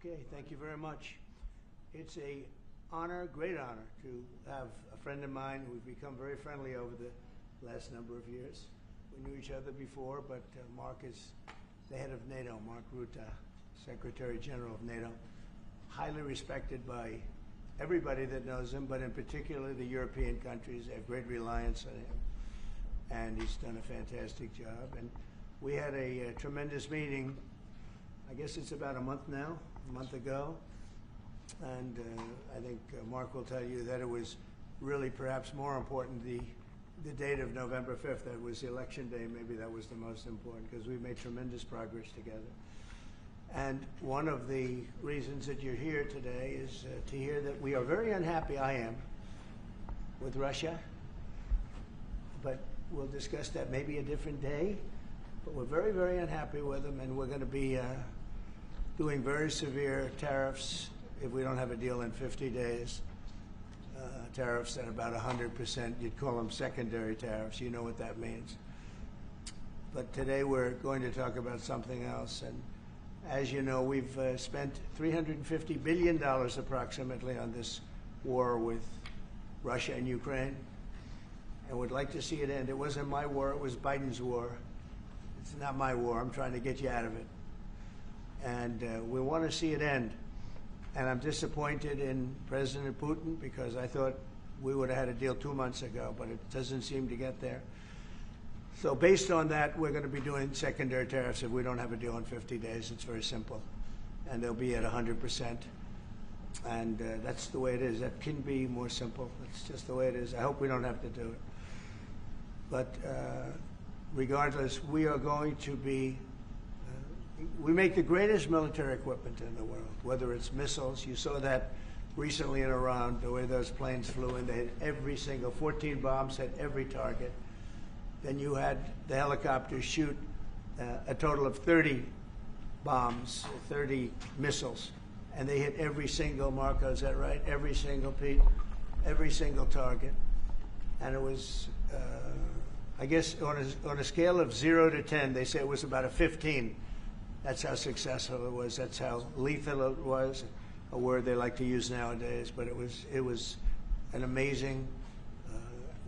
Okay, thank you very much. It's a honor, great honor, to have a friend of mine who's become very friendly over the last number of years. We knew each other before, but Mark is the head of NATO, Marco Rubio, Secretary General of NATO, highly respected by everybody that knows him, but in particular the European countries. They have great reliance on him, and he's done a fantastic job. And we had a tremendous meeting, I guess it's about a month ago, and I think Mark will tell you that it was really perhaps more important the date of November 5th. That was the election day. Maybe that was the most important, because we made tremendous progress together. And one of the reasons that you're here today is to hear that we are very unhappy, I am, with Russia. But we'll discuss that maybe a different day. But we're very, very unhappy with them, and we're going to be doing very severe tariffs if we don't have a deal in 50 days. Tariffs at about 100%. You'd call them secondary tariffs. You know what that means. But today we're going to talk about something else. And as you know, we've spent $350 billion approximately on this war with Russia and Ukraine, and would like to see it end. It wasn't my war, it was Biden's war. It's not my war. I'm trying to get you out of it. And we want to see it end. And I'm disappointed in President Putin, because I thought we would have had a deal 2 months ago, but it doesn't seem to get there. So based on that, we're going to be doing secondary tariffs if we don't have a deal in 50 days. It's very simple. And they'll be at 100%. And that's the way it is. That can be more simple. It's just the way it is. I hope we don't have to do it. But regardless, we are going to be we make the greatest military equipment in the world, whether it's missiles. You saw that recently in Iran, the way those planes flew in. They hit every single, 14 bombs hit every target. Then you had the helicopters shoot a total of 30 bombs, 30 missiles, and they hit every single, Marco, is that right? Every single, Pete? Every single target. And it was, I guess, on a scale of 0 to 10, they say it was about a 15. That's how successful it was. That's how lethal it was, a word they like to use nowadays. But it was an amazing,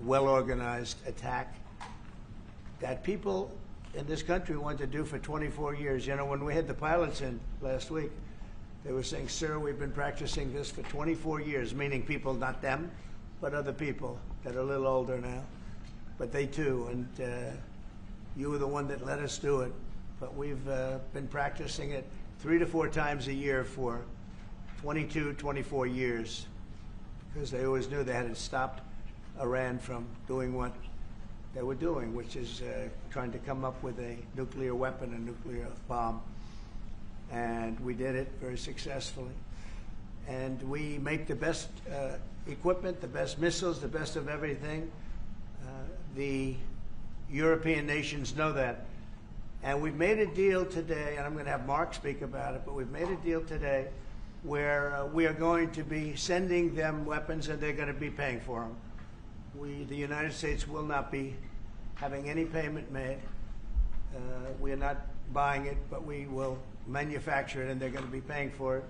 well-organized attack that people in this country want to do for 24 years. You know, when we had the pilots in last week, they were saying, "Sir, we've been practicing this for 24 years," meaning people, not them, but other people that are a little older now. But they too, and you were the one that let us do it. But we've been practicing it 3 to 4 times a year for 22, 24 years, because they always knew they had to stop Iran from doing what they were doing, which is trying to come up with a nuclear weapon, a nuclear bomb. And we did it very successfully. And we make the best equipment, the best missiles, the best of everything. The European nations know that. And we've made a deal today, and I'm going to have Mark speak about it, but we've made a deal today where we are going to be sending them weapons, and they're going to be paying for them. The United States will not be having any payment made. We are not buying it, but we will manufacture it, and they're going to be paying for it.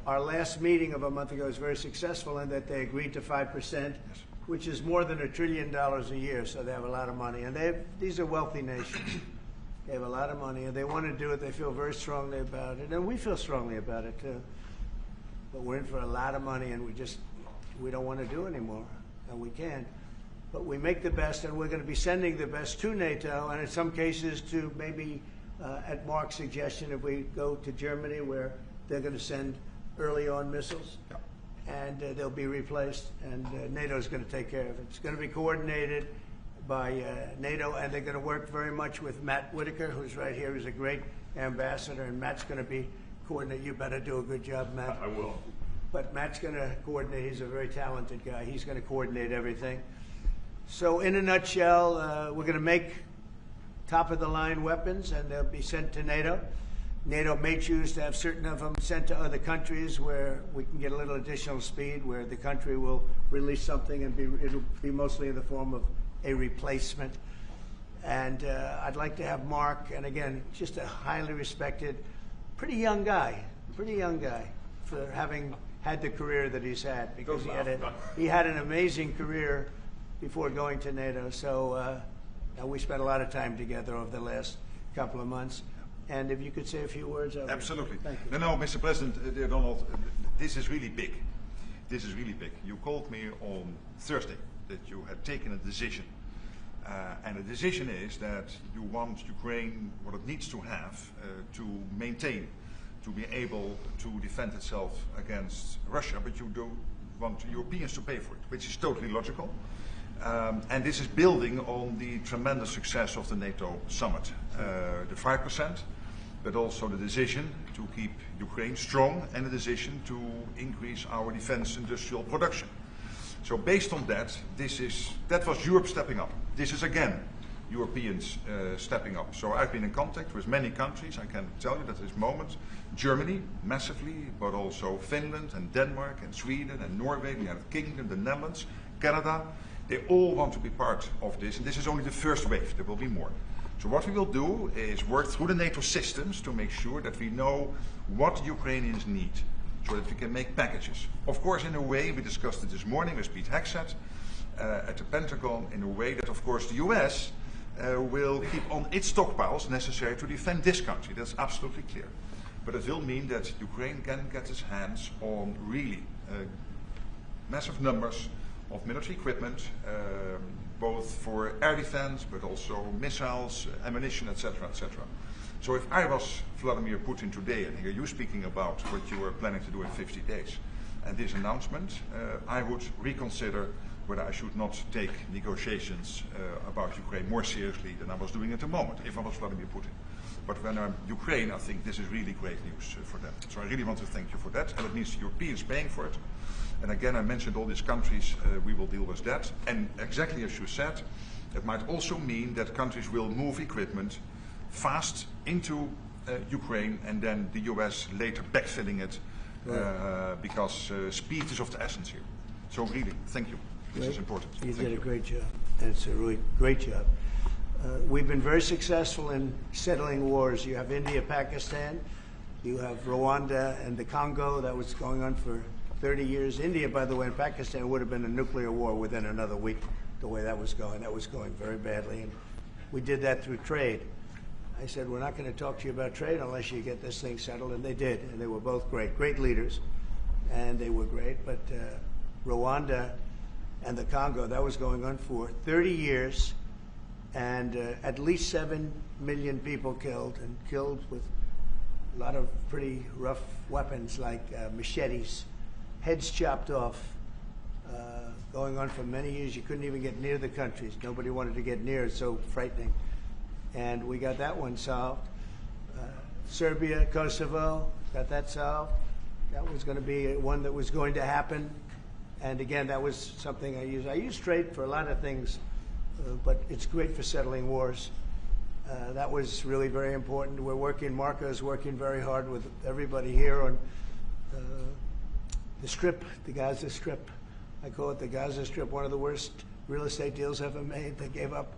Our last meeting of a month ago was very successful in that they agreed to 5%, which is more than $1 trillion a year, so they have a lot of money. And these are wealthy nations. They have a lot of money, and they want to do it. They feel very strongly about it, and we feel strongly about it, too. But we're in for a lot of money, and we don't want to do anymore, and we can't. But we make the best, and we're going to be sending the best to NATO, and in some cases to maybe, at Mark's suggestion, if we go to Germany, where they're going to send early on missiles, and they'll be replaced, and NATO's going to take care of it. It's going to be coordinated by NATO, and they're going to work very much with Matt Whitaker, who's right here. He's a great ambassador, and Matt's going to be coordinating. You better do a good job, Matt. I will. But Matt's going to coordinate. He's a very talented guy. He's going to coordinate everything. So in a nutshell, we're going to make top-of-the-line weapons, and they'll be sent to NATO. NATO may choose to have certain of them sent to other countries where we can get a little additional speed, where the country will release something, and it'll be mostly in the form of a replacement. And I'd like to have Mark, and again, just a highly respected, pretty young guy, pretty young guy for having had the career that he's had, because he had an amazing career before going to NATO. So we spent a lot of time together over the last couple of months. And if you could say a few words. Absolutely. Thank you. No, Mr. President, Donald, this is really big. This is really big. You called me on Thursday that you had taken a decision. And the decision is that you want Ukraine what it needs to have to maintain, to be able to defend itself against Russia, but you don't want Europeans to pay for it, which is totally logical. And this is building on the tremendous success of the NATO summit. The 5%, but also the decision to keep Ukraine strong and the decision to increase our defense industrial production. So based on that, that was Europe stepping up. This is again Europeans stepping up. So I've been in contact with many countries. I can tell you that at this moment, Germany massively, but also Finland and Denmark and Sweden and Norway, the United Kingdom, the Netherlands, Canada, they all want to be part of this. And this is only the first wave. There will be more. So what we will do is work through the NATO systems to make sure that we know what Ukrainians need, so that we can make packages. Of course, in a way, we discussed it this morning with Pete Hegseth at the Pentagon, in a way that, of course, the US will keep on its stockpiles necessary to defend this country. That's absolutely clear. But it will mean that Ukraine can get its hands on really massive numbers of military equipment, both for air defense, but also missiles, ammunition, etc., etc. So if I was Vladimir Putin today and hear you speaking about what you are planning to do in 50 days and this announcement, I would reconsider whether I should not take negotiations about Ukraine more seriously than I was doing at the moment, if I was Vladimir Putin. But when I'm Ukraine, I think this is really great news for them. So I really want to thank you for that, and it means the Europeans paying for it. And again, I mentioned all these countries, we will deal with that. And exactly as you said, it might also mean that countries will move equipment fast into Ukraine, and then the US later backfilling it, because speed is of the essence here. So really, thank you. This is important. You did a great job, and it's a really great job. We've been very successful in settling wars. You have India, Pakistan, you have Rwanda and the Congo. That was going on for 30 years. India, by the way, and Pakistan would have been a nuclear war within another week, the way that was going. That was going very badly, and we did that through trade. I said, we're not going to talk to you about trade unless you get this thing settled, and they did, and they were both great leaders, and they were great. But Rwanda and the Congo, that was going on for 30 years, and at least 7 million people killed, and killed with a lot of pretty rough weapons like machetes, heads chopped off, going on for many years. You couldn't even get near the countries. Nobody wanted to get near. It's so frightening. And we got that one solved. Serbia, Kosovo, got that solved. That was going to be one that was going to happen. And again, that was something I use. I use trade for a lot of things, but it's great for settling wars. That was really very important. We're working, Marco is working very hard with everybody here on the Strip, the Gaza Strip. I call it the Gaza Strip, one of the worst real estate deals ever made. They gave up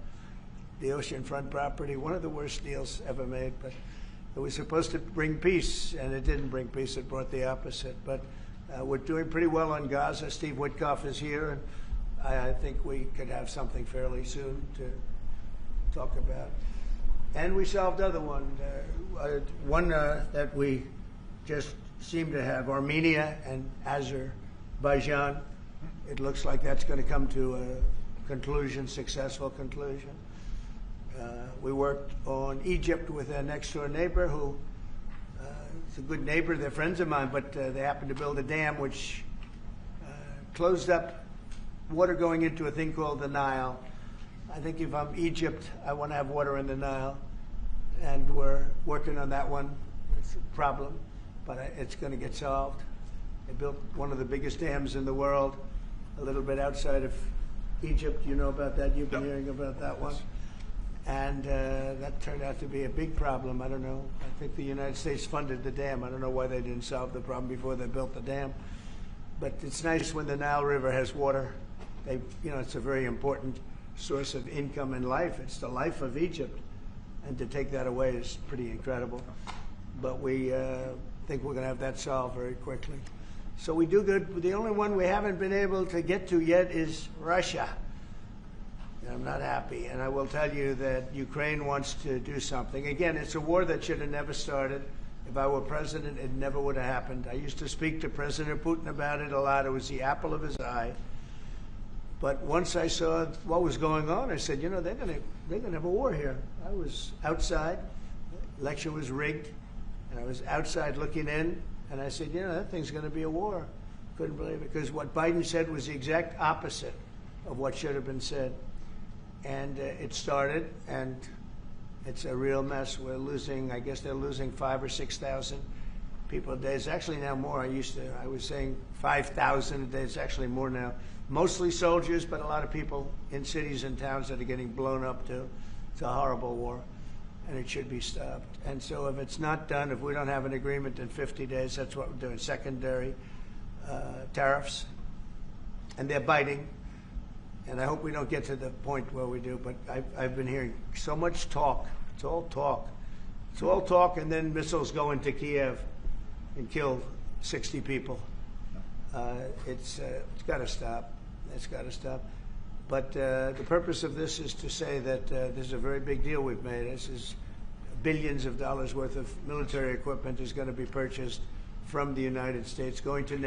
the oceanfront property, one of the worst deals ever made. But it was supposed to bring peace, and it didn't bring peace. It brought the opposite. But we're doing pretty well on Gaza. Steve Witkoff is here, and I think we could have something fairly soon to talk about. And we solved other one. One that we just seem to have, Armenia and Azerbaijan. It looks like that's going to come to a conclusion, successful conclusion. We worked on Egypt with a next-door neighbor who is a good neighbor. They're friends of mine, but they happened to build a dam which closed up water going into a thing called the Nile. I think if I'm Egypt, I want to have water in the Nile, and we're working on that one. It's a problem, but it's going to get solved. They built one of the biggest dams in the world, a little bit outside of Egypt. You know about that? You've been hearing about that one. And that turned out to be a big problem. I don't know. I think the United States funded the dam. I don't know why they didn't solve the problem before they built the dam. But it's nice when the Nile River has water. It's a very important source of income and life. It's the life of Egypt. And to take that away is pretty incredible. But we think we're going to have that solved very quickly. So we do good. The only one we haven't been able to get to yet is Russia. And I'm not happy. And I will tell you that Ukraine wants to do something. Again, it's a war that should have never started. If I were president, it never would have happened. I used to speak to President Putin about it a lot. It was the apple of his eye. But once I saw what was going on, I said, you know, they're gonna have a war here. I was outside. The election was rigged. And I was outside looking in. And I said, you know, that thing's going to be a war. Couldn't believe it. Because what Biden said was the exact opposite of what should have been said. And it started, and it's a real mess. We're losing, I guess they're losing 5,000 or 6,000 people a day. It's actually now more. I was saying 5,000 a day. It's actually more now. Mostly soldiers, but a lot of people in cities and towns that are getting blown up too. It's a horrible war, and it should be stopped. And so if it's not done, if we don't have an agreement in 50 days, that's what we're doing. Secondary tariffs, and they're biting. And I hope we don't get to the point where we do, but I've been hearing so much talk. It's all talk. It's all talk, and then missiles go into Kiev and kill 60 people. It's got to stop. It's got to stop. But the purpose of this is to say that this is a very big deal we've made. This is billions of dollars worth of military equipment is going to be purchased from the United States, going to NATO.